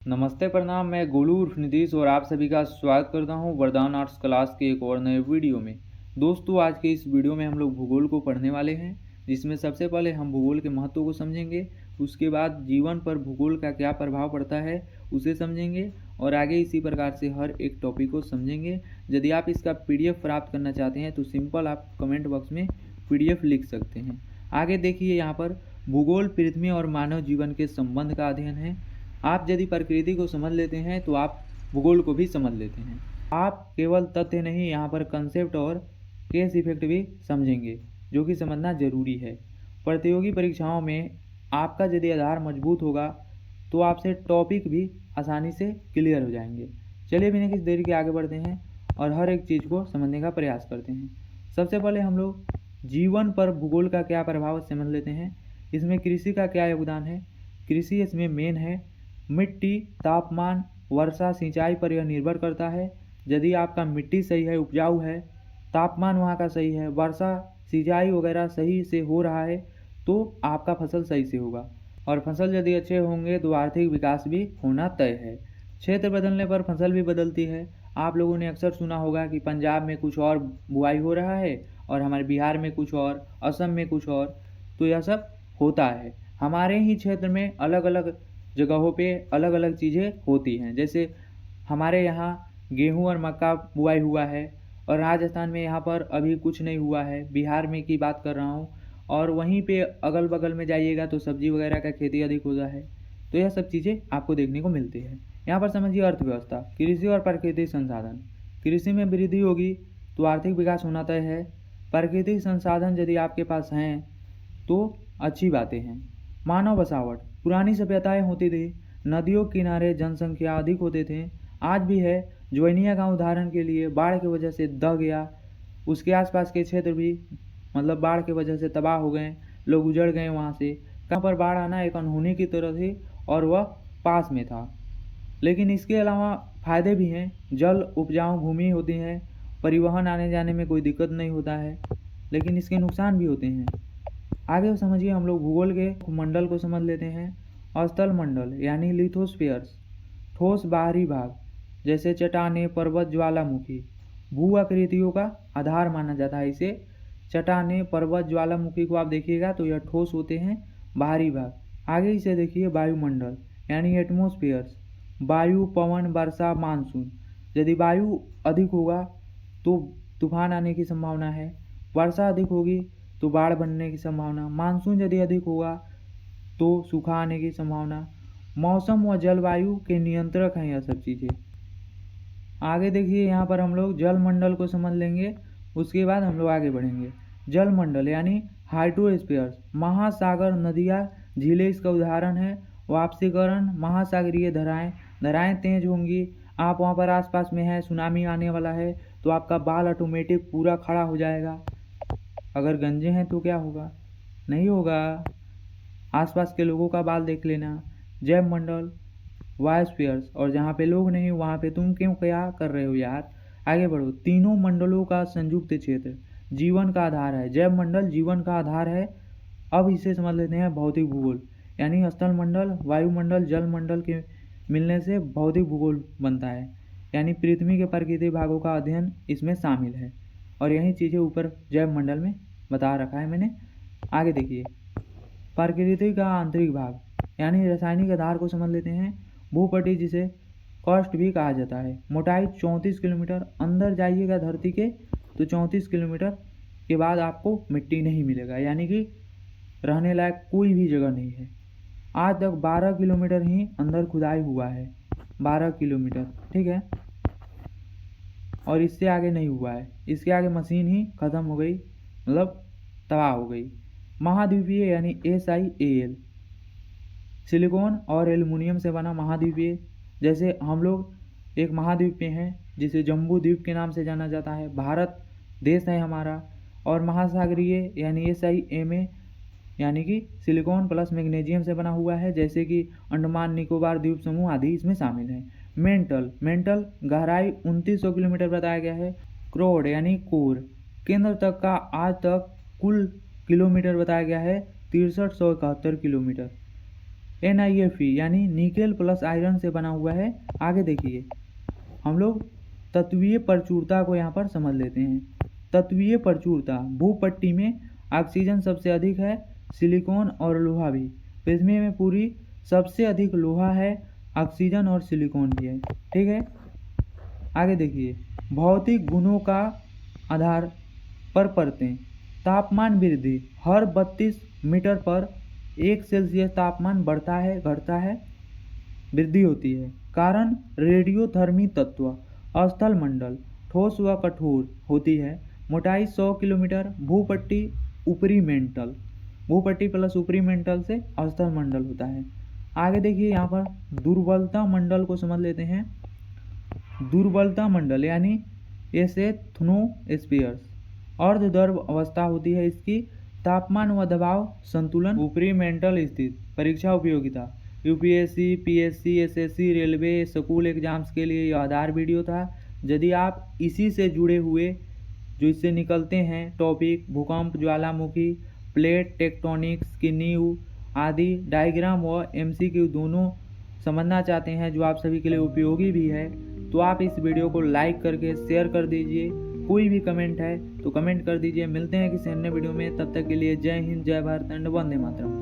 नमस्ते प्रणाम। मैं गोलू उर्फ नीतीश और आप सभी का स्वागत करता हूं वरदान आर्ट्स क्लास के एक और नए वीडियो में। दोस्तों, आज के इस वीडियो में हम लोग भूगोल को पढ़ने वाले हैं, जिसमें सबसे पहले हम भूगोल के महत्व को समझेंगे। उसके बाद जीवन पर भूगोल का क्या प्रभाव पड़ता है उसे समझेंगे और आगे इसी प्रकार से हर एक टॉपिक को समझेंगे। यदि आप इसका PDF प्राप्त करना चाहते हैं तो सिंपल आप कमेंट बॉक्स में PDF लिख सकते हैं। आगे देखिए, यहाँ पर भूगोल पृथ्वी और मानव जीवन के संबंध का अध्ययन है। आप यदि प्रकृति को समझ लेते हैं तो आप भूगोल को भी समझ लेते हैं। आप केवल तथ्य नहीं, यहाँ पर कंसेप्ट और केस इफेक्ट भी समझेंगे, जो कि समझना जरूरी है। प्रतियोगी परीक्षाओं में आपका यदि आधार मजबूत होगा तो आपसे टॉपिक भी आसानी से क्लियर हो जाएंगे। चलिए बिना किसी देरी के आगे बढ़ते हैं और हर एक चीज़ को समझने का प्रयास करते हैं। सबसे पहले हम लोग जीवन पर भूगोल का क्या प्रभाव समझ लेते हैं। इसमें कृषि का क्या योगदान है। कृषि इसमें मेन है। मिट्टी, तापमान, वर्षा, सिंचाई पर यह निर्भर करता है। यदि आपका मिट्टी सही है, उपजाऊ है, तापमान वहाँ का सही है, वर्षा, सिंचाई वगैरह सही से हो रहा है तो आपका फसल सही से होगा। और फसल यदि अच्छे होंगे तो आर्थिक विकास भी होना तय है। क्षेत्र बदलने पर फसल भी बदलती है। आप लोगों ने अक्सर सुना होगा कि पंजाब में कुछ और बुआई हो रहा है और हमारे बिहार में कुछ और, असम में कुछ और। तो यह सब होता है। हमारे ही क्षेत्र में अलग अलग जगहों पे अलग अलग चीज़ें होती हैं। जैसे हमारे यहाँ गेहूँ और मक्का बुआई हुआ है और राजस्थान में यहाँ पर अभी कुछ नहीं हुआ है। बिहार में की बात कर रहा हूँ। और वहीं पे अगल बगल में जाइएगा तो सब्जी वगैरह का खेती अधिक होता है। तो यह सब चीज़ें आपको देखने को मिलती है। यहाँ पर समझिए अर्थव्यवस्था, कृषि और प्राकृतिक संसाधन। कृषि में वृद्धि होगी तो आर्थिक विकास होना तय है। प्राकृतिक संसाधन यदि आपके पास हैं तो अच्छी बातें हैं। मानव बसावट, पुरानी सभ्यताएं होती थी, नदियों के किनारे जनसंख्या अधिक होते थे, आज भी है। ज्वाइनिया गांव उदाहरण के लिए बाढ़ की वजह से दह गया। उसके आसपास के क्षेत्र भी मतलब बाढ़ की वजह से तबाह हो गए, लोग उजड़ गए वहाँ से। कहाँ पर बाढ़ आना एक अनहोनी की तरह थी और वह पास में था। लेकिन इसके अलावा फ़ायदे भी हैं। जल उपजाऊ भूमि होती है, परिवहन आने जाने में कोई दिक्कत नहीं होता है। लेकिन इसके नुकसान भी होते हैं। आगे समझिए, हम लोग भूगोल के मंडल को समझ लेते हैं। स्थल मंडल यानी लिथोस्फीयर्स, ठोस बाहरी भाग जैसे चट्टानें, पर्वत, ज्वालामुखी भू आकृतियों का आधार माना जाता है। इसे चट्टानें, पर्वत, ज्वालामुखी को आप देखिएगा तो यह ठोस होते हैं, बाहरी भाग। आगे इसे देखिए वायुमंडल यानी एटमोस्फियर्स, वायु, पवन, वर्षा, मानसून। यदि वायु अधिक होगा तो तूफान आने की संभावना है। वर्षा अधिक होगी तो बाढ़ बनने की संभावना। मानसून यदि अधिक होगा तो सूखा आने की संभावना। मौसम व जलवायु के नियंत्रक हैं यह सब चीज़ें। आगे देखिए, यहाँ पर हम लोग जल मंडल को समझ लेंगे, उसके बाद हम लोग आगे बढ़ेंगे। जल मंडल यानी हाइड्रोस्फीयर्स, महासागर, नदियाँ, झीलें इसका उदाहरण है। वाष्पीकरण, महासागरीय धाराएँ तेज होंगी। आप वहाँ पर आसपास में हैं, सुनामी आने वाला है तो आपका बाल ऑटोमेटिक पूरा खड़ा हो जाएगा। अगर गंजे हैं तो क्या होगा? नहीं होगा। आसपास के लोगों का बाल देख लेना। जैव मंडल, बायोस्फीयर्स, और जहाँ पे लोग नहीं वहाँ पे तुम क्यों क्या कर रहे हो यार। आगे बढ़ो। तीनों मंडलों का संयुक्त क्षेत्र जीवन का आधार है। जैव मंडल जीवन का आधार है। अब इसे समझ लेते हैं भौतिक भूगोल यानी स्थल मंडल, वायुमंडल, जल मंडल के मिलने से भौतिक भूगोल बनता है। यानी पृथ्वी के प्राकृतिक भागों का अध्ययन इसमें शामिल है। और यही चीज़ें ऊपर जैव मंडल में बता रखा है मैंने। आगे देखिए, प्रकृति का आंतरिक भाग यानी रासायनिक आधार को समझ लेते हैं। भूपटल जिसे कॉस्ट भी कहा जाता है, मोटाई 34 किलोमीटर। अंदर जाइएगा धरती के तो 34 किलोमीटर के बाद आपको मिट्टी नहीं मिलेगा, यानी कि रहने लायक कोई भी जगह नहीं है। आज तक 12 किलोमीटर ही अंदर खुदाई हुआ है, 12 किलोमीटर, ठीक है। और इससे आगे नहीं हुआ है। इसके आगे मशीन ही ख़त्म हो गई, मतलब तबाह हो गई। महाद्वीपीय यानी SIAL, सिलिकॉन और एल्युमिनियम से बना महाद्वीपीय। जैसे हम लोग एक महाद्वीप पे हैं जिसे जम्बू द्वीप के नाम से जाना जाता है। भारत देश है हमारा। और महासागरीय यानी SIMA यानी कि सिलिकॉन प्लस मैग्नीशियम से बना हुआ है। जैसे कि अंडमान निकोबार द्वीप समूह आदि इसमें शामिल हैं। मेंटल गहराई 2900 किलोमीटर बताया गया है। क्रोड यानी कोर, केंद्र तक का आज तक कुल किलोमीटर बताया गया है 6371 किलोमीटर। NiFe यानी निकेल प्लस आयरन से बना हुआ है। आगे देखिए, हम लोग तत्वीय प्रचुरता को यहाँ पर समझ लेते हैं। तत्वीय प्रचुरता, भूपट्टी में ऑक्सीजन सबसे अधिक है, सिलिकॉन और लोहा भी। पृथ्वी में पूरी सबसे अधिक लोहा है, ऑक्सीजन और सिलिकॉन भी है। ठीक है, आगे देखिए, भौतिक गुणों का आधार पर परतें। तापमान वृद्धि, हर 32 मीटर पर 1 सेल्सियस तापमान बढ़ता है, घटता है, वृद्धि होती है। कारण रेडियोधर्मी तत्व। स्थल मंडल ठोस व कठोर होती है, मोटाई 100 किलोमीटर। भूपट्टी ऊपरी मेंटल, भूपट्टी प्लस ऊपरी मेंटल से स्थल मंडल होता है। आगे देखिए, यहाँ पर दुर्बलता मंडल को समझ लेते हैं। दुर्बलता मंडल यानी एस्थेनोस्फीयर्स, अर्धद्रव अवस्था होती है इसकी। तापमान व दबाव संतुलन। ऊपरी मेंटल स्थित। परीक्षा उपयोगिता, UPSC, PSC, SSC, railway, school exams के लिए यह आधार वीडियो था। यदि आप इसी से जुड़े हुए जो इससे निकलते हैं टॉपिक, भूकंप, ज्वालामुखी, प्लेट टेक्टोनिक्स की नींव आदि, डायग्राम व MCQ दोनों समझना चाहते हैं जो आप सभी के लिए उपयोगी भी है, तो आप इस वीडियो को लाइक करके शेयर कर दीजिए। कोई भी कमेंट है तो कमेंट कर दीजिए। मिलते हैं किसी अन्य वीडियो में, तब तक के लिए जय हिंद, जय भारत एंड वंदे मातरम।